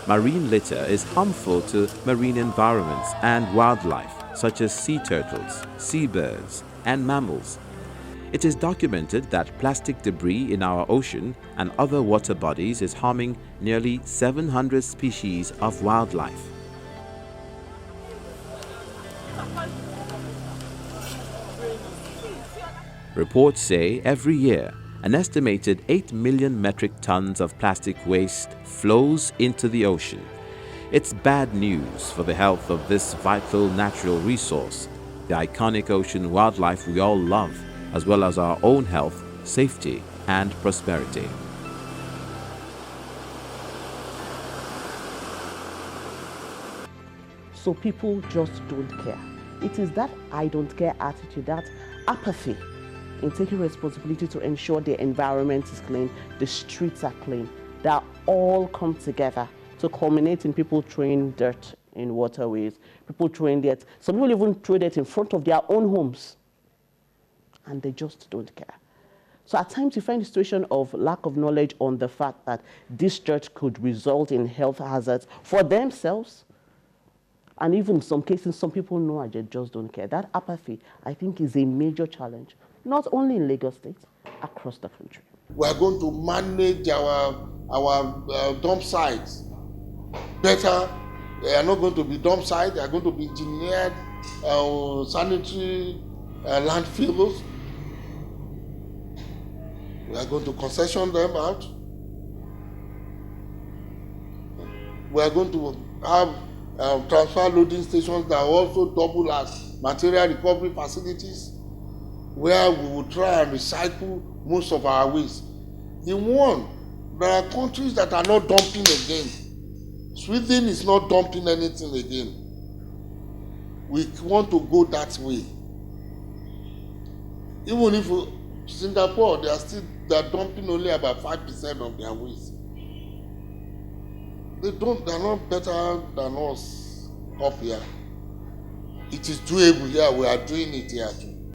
Marine litter is harmful to marine environments and wildlife, such as sea turtles, seabirds, and mammals. It is documented that plastic debris in our ocean and other water bodies is harming nearly 700 species of wildlife. Reports say every year, an estimated 8 million metric tons of plastic waste flows into the ocean. It's bad news for the health of this vital natural resource, the iconic ocean wildlife we all love, as well as our own health, safety, and prosperity. So people just don't care. It is that I don't care attitude, that apathy in taking responsibility to ensure the environment is clean, the streets are clean, that all come together to culminate in people throwing dirt in waterways, people throwing dirt. Some people even throw dirt in front of their own homes, and they just don't care. So at times you find a situation of lack of knowledge on the fact that this dirt could result in health hazards for themselves. And even in some cases, some people know and they just don't care. That apathy, I think, is a major challenge, not only in Lagos State, across the country. We are going to manage our dump sites better. They are not going to be dump sites. They are going to be engineered sanitary landfills. We are going to concession them out. We are going to have transfer loading stations that also double as material recovery facilities, where we will try and recycle most of our waste. There are countries that are not dumping again. Sweden is not dumping anything again. We want to go that way. Even if Singapore, they are dumping only about 5% of their waste. They're not better than us up here. It is doable here. We are doing it here too.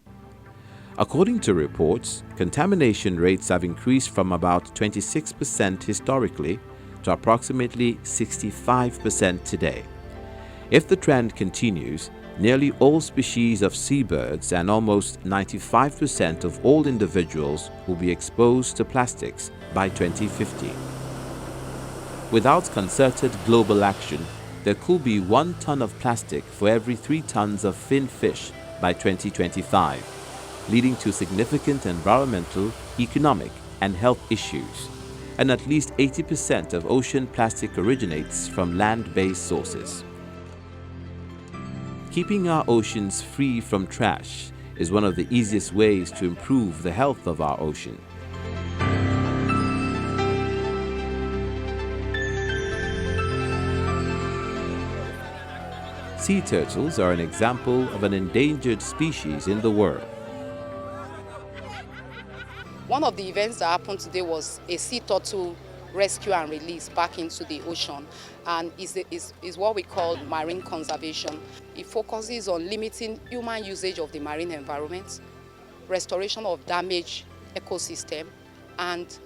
According to reports, contamination rates have increased from about 26% historically to approximately 65% today. If the trend continues, nearly all species of seabirds and almost 95% of all individuals will be exposed to plastics by 2050. Without concerted global action, there could be 1 ton of plastic for every 3 tons of fin fish by 2025, leading to significant environmental, economic, and health issues. And at least 80% of ocean plastic originates from land-based sources. Keeping our oceans free from trash is one of the easiest ways to improve the health of our ocean. Sea turtles are an example of an endangered species in the world. One of the events that happened today was a sea turtle rescue and release back into the ocean, and is what we call marine conservation. It focuses on limiting human usage of the marine environment, restoration of damaged ecosystem, and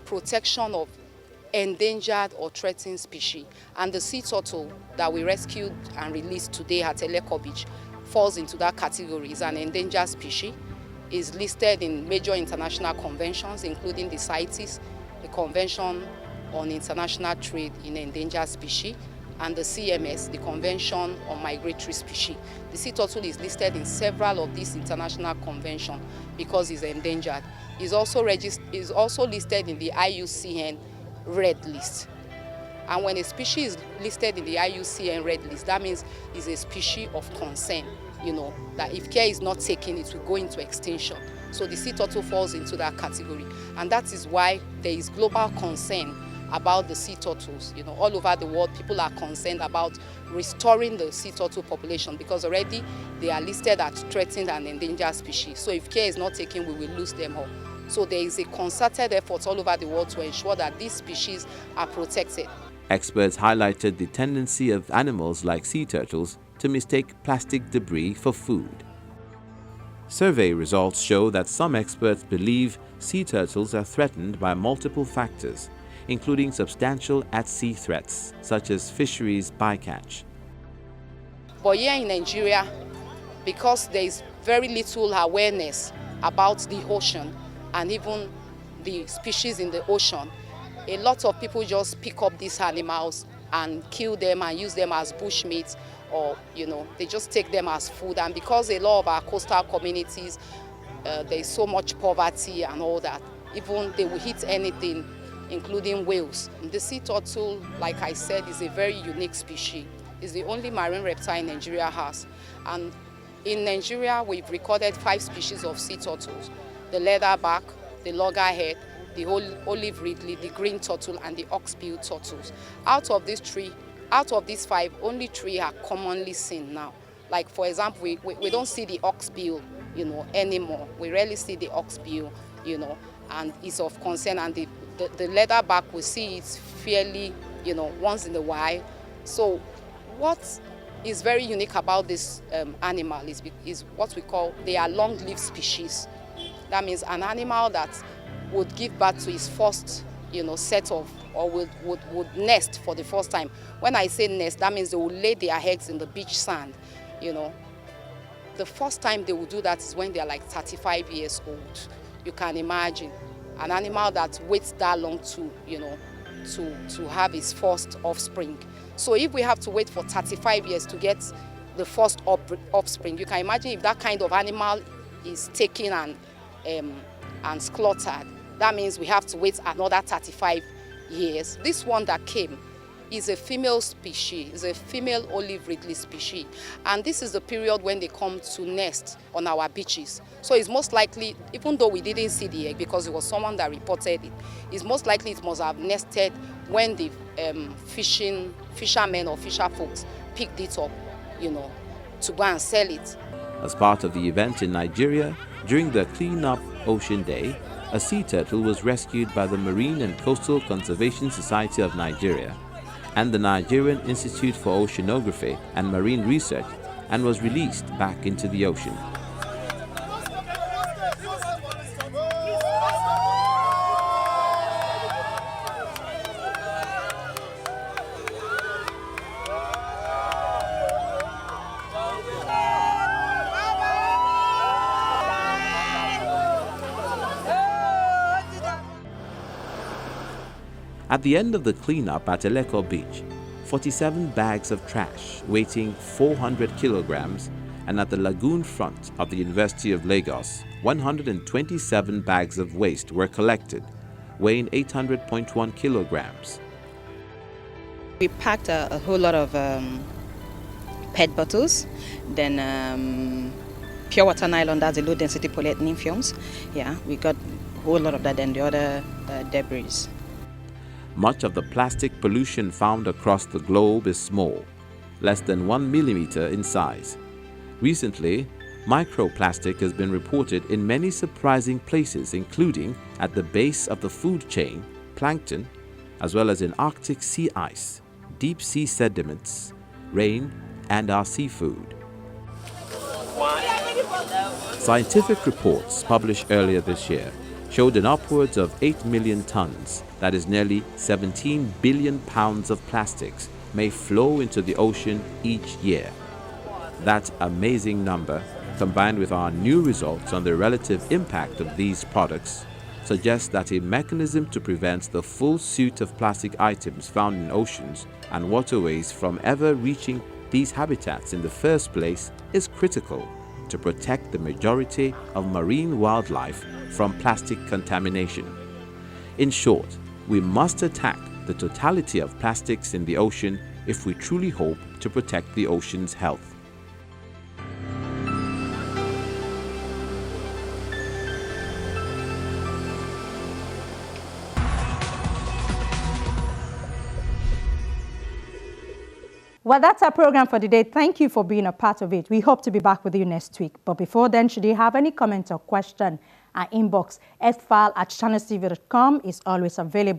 protection of endangered or threatened species. And the sea turtle that we rescued and released today at Eleko Beach falls into that category. It's an endangered species. Is listed in major international conventions, including the CITES, the Convention on International Trade in Endangered Species, and the CMS, the Convention on Migratory Species. The sea turtle is listed in several of these international conventions because it's endangered. It's also listed in the IUCN Red List. And when a species is listed in the IUCN Red List, that means it's a species of concern. That if care is not taken, it will go into extinction. So the sea turtle falls into that category. And that is why there is global concern about the sea turtles. All over the world, people are concerned about restoring the sea turtle population because already they are listed as threatened and endangered species. So if care is not taken, we will lose them all. So there is a concerted effort all over the world to ensure that these species are protected. Experts highlighted the tendency of animals like sea turtles to mistake plastic debris for food. Survey results show that some experts believe sea turtles are threatened by multiple factors, including substantial at-sea threats such as fisheries bycatch. But here in Nigeria, because there is very little awareness about the ocean and even the species in the ocean, a lot of people just pick up these animals and kill them and use them as bushmeat, or they just take them as food. And because a lot of our coastal communities, there is so much poverty and all that, even they will eat anything, including whales. The sea turtle, like I said, is a very unique species. It's the only marine reptile Nigeria has. And in Nigeria, we've recorded 5 species of sea turtles: the leatherback, the loggerhead, the olive ridley, the green turtle, and the oxbill turtles. Out of these 5, only 3 are commonly seen now. Like, for example, we don't see the oxbill, anymore. We rarely see the oxbill, and it's of concern. And the leatherback, we see it fairly, once in a while. So what is very unique about this animal is what we call, they are long-lived species. That means an animal that would give birth to its first, set of, or would nest for the first time. When I say nest, that means they will lay their eggs in the beach sand, The first time they will do that is when they are like 35 years old. You can imagine an animal that waits that long to, to have its first offspring. So if we have to wait for 35 years to get the first offspring, you can imagine if that kind of animal is taken and slaughtered, that means we have to wait another 35 years. This one that came is a female species, is a female olive ridley species. And this is the period when they come to nest on our beaches. So it's most likely, even though we didn't see the egg because it was someone that reported it, it's most likely it must have nested when the fishermen or fisher folks picked it up, to go and sell it. As part of the event in Nigeria, during the Clean Up Ocean Day, a sea turtle was rescued by the Marine and Coastal Conservation Society of Nigeria and the Nigerian Institute for Oceanography and Marine Research, and was released back into the ocean. At the end of the cleanup at Eleko Beach, 47 bags of trash weighing 400 kilograms, and at the lagoon front of the University of Lagos, 127 bags of waste were collected, weighing 800.1 kilograms. We packed a whole lot of PET bottles, then pure water nylon, that's the low density polyethylene films. Yeah, we got a whole lot of that, and the other debris. Much of the plastic pollution found across the globe is small, less than 1 millimeter in size. Recently, microplastic has been reported in many surprising places, including at the base of the food chain, plankton, as well as in Arctic sea ice, deep sea sediments, rain, and our seafood. Scientific reports published earlier this year showed an upwards of 8 million tons, that is nearly 17 billion pounds of plastics, may flow into the ocean each year. That amazing number, combined with our new results on the relative impact of these products, suggests that a mechanism to prevent the full suite of plastic items found in oceans and waterways from ever reaching these habitats in the first place is critical to protect the majority of marine wildlife from plastic contamination. In short, we must attack the totality of plastics in the ocean if we truly hope to protect the ocean's health. Well, that's our program for today. Thank you for being a part of it. We hope to be back with you next week. But before then, should you have any comment or question, our inbox, earthfile@channelstv.com is always available.